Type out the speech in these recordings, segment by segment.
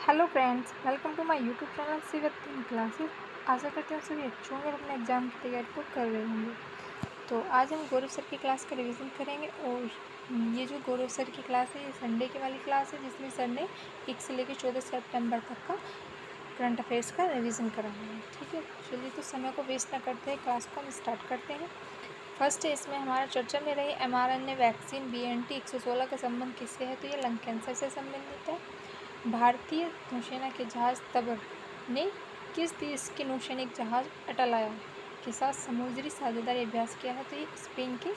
Hello friends, welcome to my YouTube channel Civic in Classes. आशा करते हैं सभी अच्छे होंगे और अपने एग्ज़ाम की तैयारी को कर रहे होंगे। तो आज हम गौरव सर की क्लास का रिवीजन करेंगे और ये जो गौरव सर की क्लास है ये संडे की वाली क्लास है जिसमें सर ने 1 से लेकर 14 सितंबर तक का करंट अफेयर्स का रिवीजन कराना है। ठीक है, चलिए तो समय को वेस्ट ना करते हैं, क्लास को हम स्टार्ट करते हैं। फर्स्ट है इसमें हमारा चर्चा में रही mRNA वैक्सीन BNT 116 का संबंध किससे है, तो ये लंग कैंसर से संबंधित है। भारतीय नौसेना के जहाज तबर ने किस देश के नौसैनिक जहाज अटालाया के साथ समुद्री साझेदारी अभ्यास किया है, तो ये स्पेन के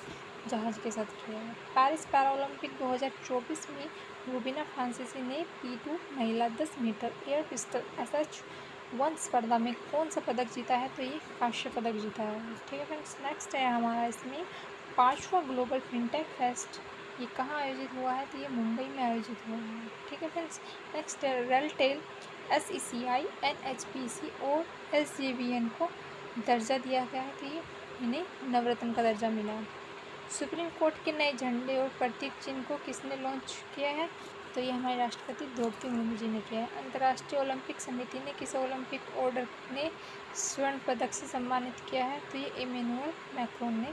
जहाज के साथ किया है। पेरिस पैरालंपिक 2024 में रूबीना फ्रांसीसी ने P2 महिला 10 मीटर एयर पिस्टल SH1 स्पर्धा में कौन सा पदक जीता है, तो ये कांस्य पदक जीता है। ठीक है फ्रेंड्स, नेक्स्ट है हमारा इसमें 5वां ग्लोबल फिनटेक फेस्ट ये कहाँ आयोजित हुआ है, तो ये मुंबई में आयोजित हुआ है। ठीक है friends, next RailTel SECI NHPC और SJVN को दर्जा दिया गया है, तो ये इन्हें नवरत्न का दर्जा मिला है। सुप्रीम कोर्ट के नए झंडे और प्रतीक चिन्ह को किसने लॉन्च किया है, तो ये हमारे राष्ट्रपति द्रौपदी मुर्मू जी ने किया है। अंतर्राष्ट्रीय ओलंपिक समिति ने किस ओलंपिक ऑर्डर ने स्वर्ण पदक से सम्मानित किया है, तो ये इमैनुअल मैक्रोन ने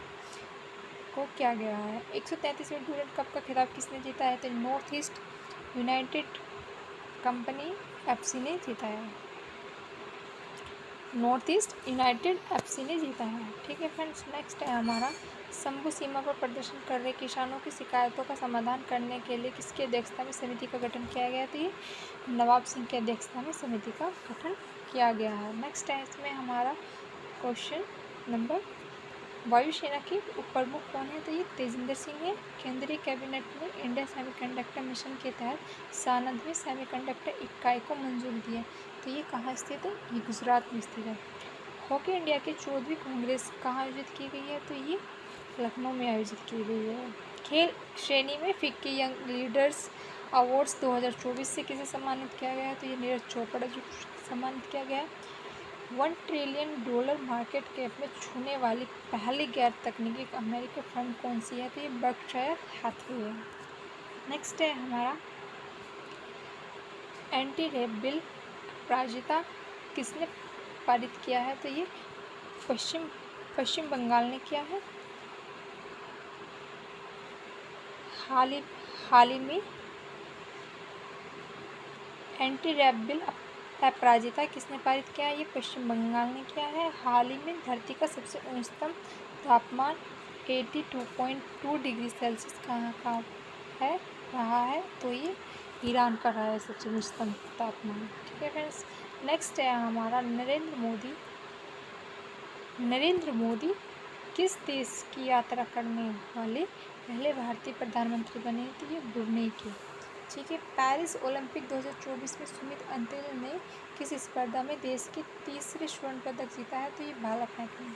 को किया गया है। 133वें डूरंड कप का खिताब किसने जीता है, तो north east United company FC ने जीता है। नॉर्थ ईस्ट यूनाइटेड FC ने जीता है। ठीक है फ्रेंड्स, नेक्स्ट है हमारा शंभू सीमा पर प्रदर्शन कर रहे किसानों की शिकायतों का समाधान करने के लिए किसकी अध्यक्षता में समिति का गठन किया गया, तो ये नवाब सिंह की अध्यक्षता में समिति का गठन किया गया है। नेक्स्ट है इसमें हमारा क्वेश्चन नंबर वायुसेना के उप प्रमुख कौन है, तो ये तेजिंदर सिंह है। केंद्रीय कैबिनेट ने इंडिया सेमीकंडक्टर मिशन के तहत सानंद में सेमीकंडक्टर इकाई को मंजूरी दी है, तो ये कहाँ स्थित है, ये गुजरात में स्थित है। हॉकी इंडिया की 14वीं कांग्रेस कहाँ आयोजित की गई है, तो ये लखनऊ में आयोजित की गई है। खेल श्रेणी में फिक्की यंग लीडर्स अवार्ड्स 2024 से किसे सम्मानित किया गया है, तो ये नीरज चोपड़ा जी को सम्मानित किया गया है। $1 ट्रिलियन मार्केट कैप में छूने वाली पहली गैर तकनीकी अमेरिकी फंड कौन सी है, तो ये बर्कशायर हैथवे है। नेक्स्ट है हमारा एंटी रेप बिल अपराजिता किसने पारित किया है, तो ये पश्चिम बंगाल ने किया है। हाल ही में एंटी रेप बिल अपराजिता किसने पारित किया है, ये पश्चिम बंगाल ने किया है। हाल ही में धरती का सबसे उच्चतम तापमान 82.2 डिग्री सेल्सियस कहाँ का है रहा है, तो ये ईरान का रहा है सबसे उच्चतम तापमान। ठीक है फ्रेंड्स, नेक्स्ट है हमारा नरेंद्र मोदी किस देश की यात्रा करने वाले पहले भारतीय प्रधानमंत्री बने, तो ये ब्रुनेई के। ठीक है, पेरिस ओलंपिक 2024 में सुमित अंतिल ने किस स्पर्धा में देश के तीसरे स्वर्ण पदक जीता है, तो ये भाला फेंकने।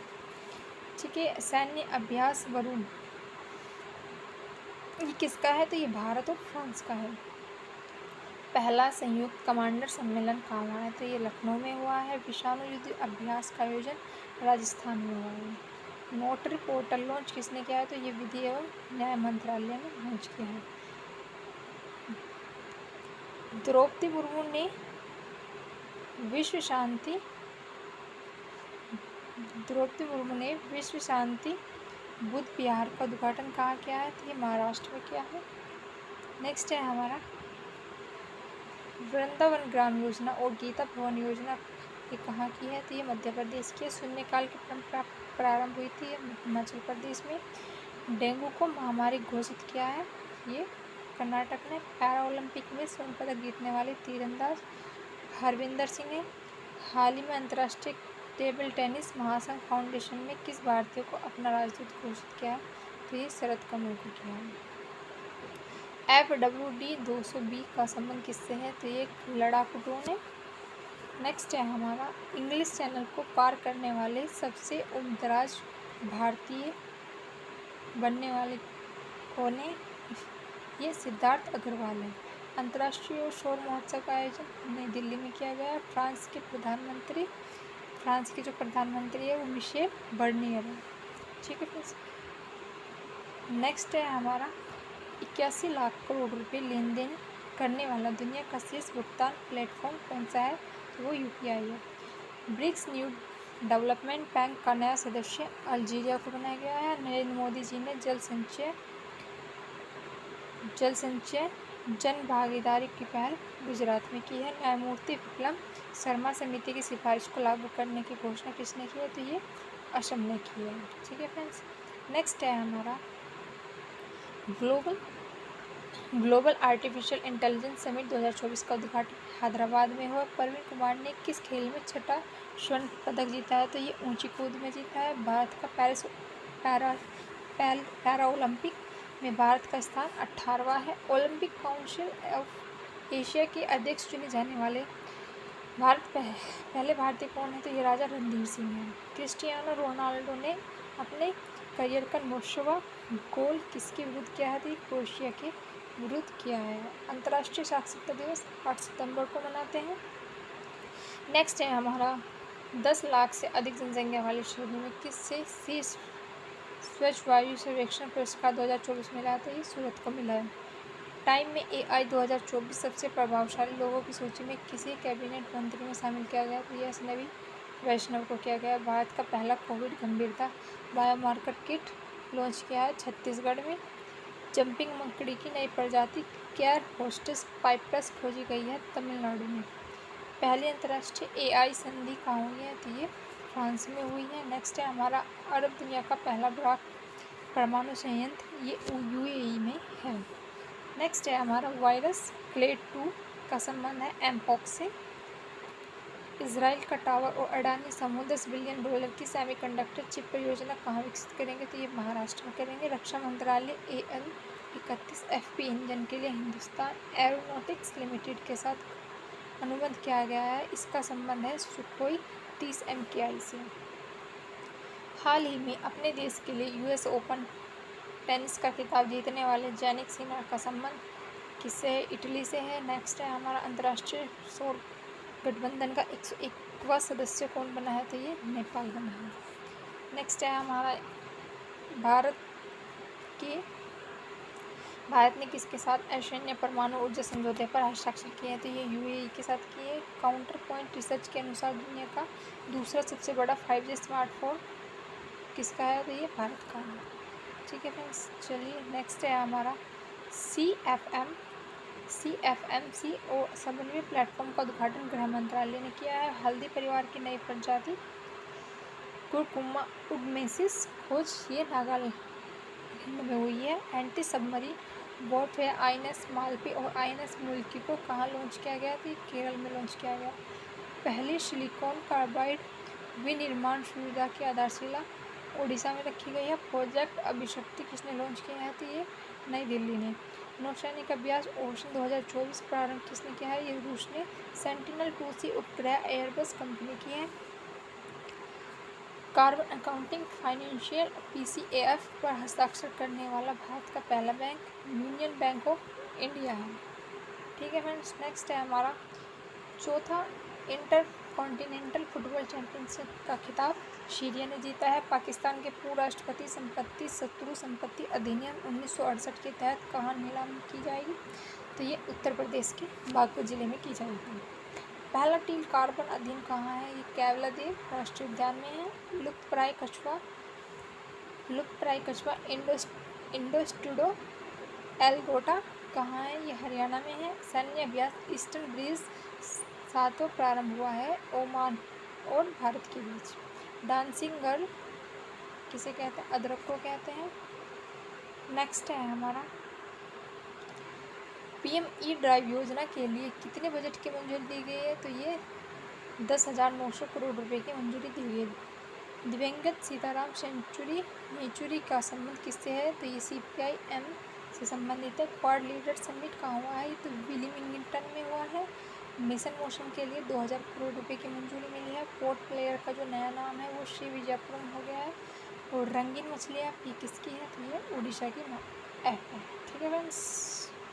ठीक है, सैन्य अभ्यास वरुण ये किसका है, तो ये भारत और फ्रांस का है। पहला संयुक्त कमांडर सम्मेलन कहाँ हुआ है, तो ये लखनऊ में हुआ है। विषाणु युद्ध अभ्यास का आयोजन राजस्थान में हुआ है। नोटरी पोर्टल लॉन्च किसने किया है, तो ये विधि एवं न्याय मंत्रालय ने लॉन्च किया है। द्रौपदी मुर्मू ने विश्व शांति बुद्ध विहार का उद्घाटन कहाँ किया है, तो ये महाराष्ट्र में किया है। नेक्स्ट है हमारा वृंदावन ग्राम योजना और गीता भवन योजना ये कहाँ की है, तो ये मध्य प्रदेश की है। शून्यकाल की परंपरा प्रारंभ हुई थी हिमाचल प्रदेश में। डेंगू को महामारी घोषित किया है, ये कर्नाटक ने। पैरा ओलंपिक में स्वर्ण पदक जीतने वाले तीरंदाज हरविंदर सिंह ने। हाल ही में अंतर्राष्ट्रीय टेबल टेनिस महासंघ फाउंडेशन ने किस भारतीय को अपना राजदूत घोषित किया है, तो ये शरद कमल को किया है। FWD 200B का संबंध किससे है, तो ये लड़ाकू ड्रोन है। नेक्स्ट है हमारा इंग्लिश चैनल को पार करने वाले सबसे उम्रदराज भारतीय बनने वाले कौन है, ये सिद्धार्थ अग्रवाल है। अंतर्राष्ट्रीय सौर महोत्सव का आयोजन नई दिल्ली में किया गया। फ्रांस के जो प्रधानमंत्री है वो मिशेल बर्नियर है। ठीक है फ्रेंड्स, नेक्स्ट है हमारा 81 लाख करोड़ रुपए लेन देन करने वाला दुनिया का शीर्ष भुगतान प्लेटफॉर्म कौन सा है? तो वो UPI है। ब्रिक्स न्यू डेवलपमेंट बैंक का नया सदस्य अल्जीरिया को बनाया गया है। नरेंद्र मोदी जी ने जल संचय जन भागीदारी की पहल गुजरात में की है। न्यायमूर्ति विप्लव शर्मा समिति की सिफारिश को लागू करने की घोषणा किसने की है? तो ये असम ने की है। ठीक है फ्रेंड्स, नेक्स्ट है हमारा ग्लोबल आर्टिफिशियल इंटेलिजेंस समिट 2024 का उद्घाटन हैदराबाद में हुआ। प्रवीण कुमार ने किस खेल में छठा स्वर्ण पदक जीता है? तो ये ऊंची कूद में जीता है। भारत का पैरा ओलंपिक में भारत का स्थान 18वां है। ओलंपिक काउंसिल ऑफ एशिया के अध्यक्ष चुने जाने वाले पहले भारतीय कौन है? तो ये राजा रणधीर सिंह हैं। क्रिस्टियानो रोनाल्डो ने अपने करियर का 9वां गोल किसके विरुद्ध किया है? तो ये क्रोएशिया के विरुद्ध किया है। अंतर्राष्ट्रीय साक्षरता दिवस 8 सितंबर को मनाते हैं। नेक्स्ट है हमारा 10 लाख से अधिक जनसंख्या वाले शहरों में किससे शीर्ष स्वच्छ वायु सर्वेक्षण पुरस्कार 2024 मिला है? तो ये सूरत को मिला है। टाइम में AI 2024 सबसे प्रभावशाली लोगों की सूची में किसी कैबिनेट मंत्री में शामिल किया गया? तो ये अश्विनी वैष्णव को किया गया। भारत का पहला कोविड गंभीरता बायोमार्कर किट लॉन्च किया है छत्तीसगढ़ में। जंपिंग मकड़ी की नई प्रजाति केयर होस्टेस पाइप्रस खोजी गई है तमिलनाडु में। पहली अंतर्राष्ट्रीय AI संधि कहाँ हुई है? तो ये फ्रांस में हुई है। नेक्स्ट है हमारा अरब दुनिया का पहला बड़ा परमाणु संयंत्र, ये UAE में है। नेक्स्ट है हमारा वायरस क्लेड 2 का संबंध है एमपॉक्स से। इजराइल का टावर और अडानी समूह $10 बिलियन की सेमीकंडक्टर चिप परियोजना कहाँ विकसित करेंगे? तो ये महाराष्ट्र में करेंगे। रक्षा मंत्रालय AN-31FP इंजन के लिए हिंदुस्तान एरोनॉटिक्स लिमिटेड के साथ अनुबंध किया गया है। इसका संबंध है सुखोई 30 MKI से। हाल ही में अपने देश के लिए US ओपन टेनिस का खिताब जीतने वाले जैनिक सिनर का संबंध किससे है? इटली से है। नेक्स्ट है हमारा अंतर्राष्ट्रीय सौर गठबंधन का 101वां सदस्य कौन बना है? तो ये नेपाल बना है। नेक्स्ट है हमारा भारत ने किसके साथ असैन्य परमाणु ऊर्जा समझौते पर हस्ताक्षर किए हैं? तो ये UAE के साथ किए। काउंटर पॉइंट रिसर्च के अनुसार दुनिया का दूसरा सबसे बड़ा 5G स्मार्टफोन किसका है? तो ये भारत का है। ठीक है फ्रेंड्स, चलिए नेक्स्ट है हमारा CFMCO समन्वय प्लेटफॉर्म का उद्घाटन गृह मंत्रालय ने किया है। हल्दी परिवार की नई प्रजाति कुरकुमा उगमेसिस खोज ये नागालैंड में हुई है। एंटी सबमरीन वॉरफेयर INS मालपी और INS मुल्की को कहाँ लॉन्च किया गया? तो केरल में लॉन्च किया गया। पहली सिलिकॉन कार्बाइड विनिर्माण सुविधा की आधारशिला ओडिशा में रखी गई है। प्रोजेक्ट अभिशक्ति किसने लॉन्च किया है? तो ये नई दिल्ली ने। नौसैनिक अभ्यास ओशन 2024 प्रारंभ किसने किया है? ये रूस ने। सेंटिनल-2C उपग्रह एयरबस कंपनी की है। कार्बन अकाउंटिंग फाइनेंशियल PCAF पर हस्ताक्षर करने वाला भारत का पहला bank union bank of India है। ठीक है फ्रेंड्स, नेक्स्ट है हमारा चौथा इंटरकॉन्टिनेंटल फुटबॉल चैंपियनशिप का खिताब सीरिया ने जीता है। पाकिस्तान के पूर्व राष्ट्रपति संपत्ति शत्रु संपत्ति अधिनियम 1968 के तहत कहाँ नीलामी की जाएगी? तो ये उत्तर प्रदेश के बागपत जिले में की जाएगी। पहला टील कार्बन अध्ययन कहाँ है? ये केवलादेव राष्ट्रीय उद्यान में है। लुप्तप्राय कछुआ इंडोस्टुडो एलगोटा कहाँ है? ये हरियाणा में है। सैन्य अभ्यास ईस्टर्न ब्रिज 7वां प्रारंभ हुआ है ओमान और भारत के बीच। डांसिंग गर्ल किसे कहते हैं? अदरक को कहते हैं। नेक्स्ट है हमारा PM-E ड्राइव योजना के लिए कितने बजट की मंजूरी दी गई है? तो ये 10,900 करोड़ रुपए की मंजूरी दी गई है। दिवंगत सीताराम येचुरी का संबंध किससे है? तो ये CPI-M से संबंधित है। क्वाड लीडर समिट कहाँ हुआ है? तो विलिंगटन में हुआ है। मिशन मोशन के लिए 2,000 करोड़ रुपए की मंजूरी मिली है। पोर्ट प्लेयर का जो नया नाम है वो श्री विजयपुरम हो गया है। और रंगीन मछलियाँ किसकी है? तो ये उड़ीसा की है। ठीक है फ्रेंड्स।